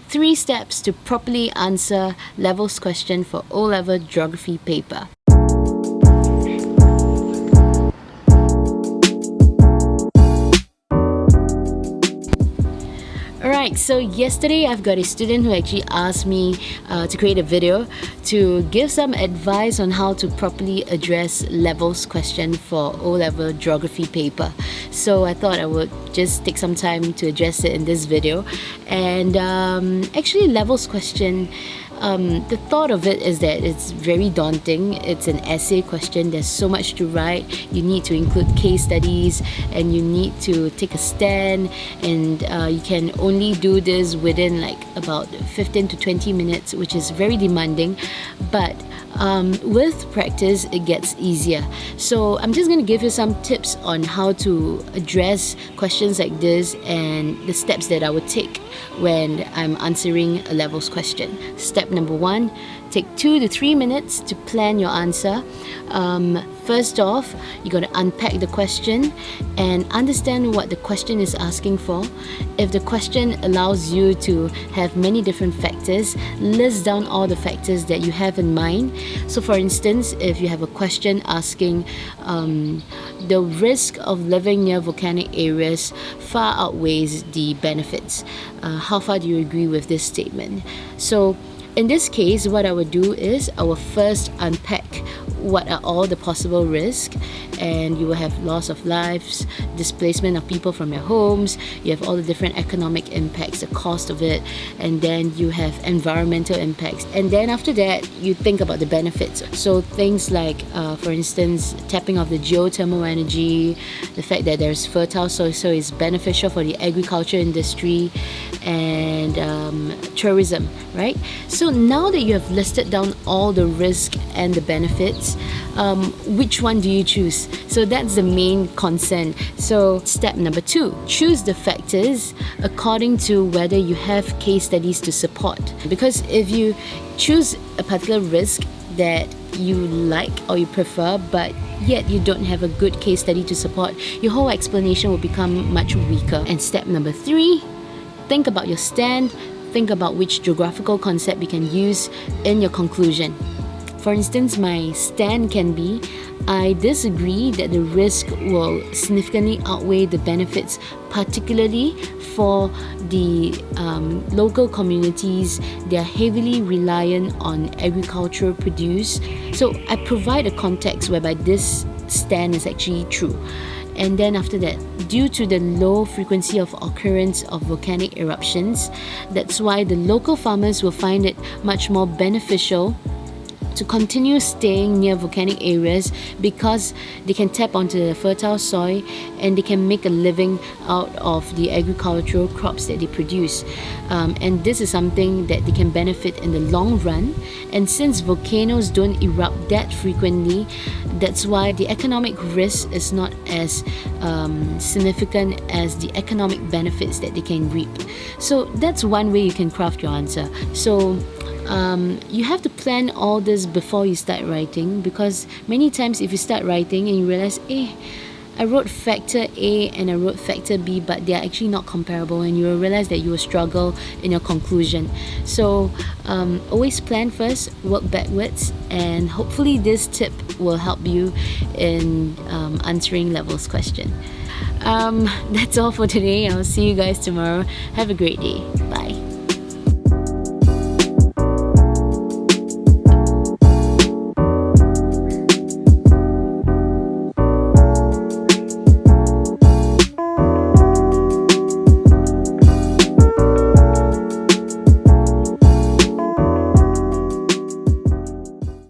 3 steps to properly answer levels question for O-level geography paper. Alright, so yesterday I've got a student who actually asked me to create a video to give some advice on how to properly address levels question for O-level geography paper. So I thought I would just take some time to address it in this video. And actually levels question, the thought of it is that it's very daunting. It's an essay question. There's so much to write. You need to include case studies and you need to take a stand, and you can only do this within like about 15 to 20 minutes, which is very demanding, but with practice it gets easier. So I'm just going to give you some tips on how to address questions like this and the steps that I would take when I'm answering a levels question. Step number 1, take 2 to 3 minutes to plan your answer. First off, you got to unpack the question and understand what the question is asking for. If the question allows you to have many different factors, list down all the factors that you have in mind. So for instance, if you have a question asking the risk of living near volcanic areas far outweighs the benefits, how far do you agree with this statement? So in this case, what I would do is I will first unpack what are all the possible risks, and you will have loss of lives, displacement of people from their homes, you have all the different economic impacts, the cost of it, and then you have environmental impacts, and then after that you think about the benefits. So things like for instance, tapping off the geothermal energy, the fact that there's fertile soil, so it's beneficial for the agriculture industry, and tourism, right? So now that you have listed down all the risk and the benefits, which one do you choose? So that's the main concern. So step number 2, choose the factors according to whether you have case studies to support. Because if you choose a particular risk that you like or you prefer, but yet you don't have a good case study to support, your whole explanation will become much weaker. And step number 3, think about your stand. Think about which geographical concept you can use in your conclusion. For instance, my stand can be, I disagree that the risk will significantly outweigh the benefits, particularly for the local communities. They are heavily reliant on agricultural produce. So I provide a context whereby this stand is actually true. And then after that, due to the low frequency of occurrence of volcanic eruptions, that's why the local farmers will find it much more beneficial to continue staying near volcanic areas, because they can tap onto the fertile soil and they can make a living out of the agricultural crops that they produce. And this is something that they can benefit in the long run. And since volcanoes don't erupt that frequently, that's why the economic risk is not as significant as the economic benefits that they can reap. So that's one way you can craft your answer. So you have to plan all this before you start writing, because many times if you start writing and you realize, I wrote factor A and I wrote factor B, but they are actually not comparable, and you will realize that you will struggle in your conclusion. So always plan first, work backwards, and hopefully this tip will help you in answering levels question. That's all for today. I'll see you guys tomorrow. Have a great day. Bye.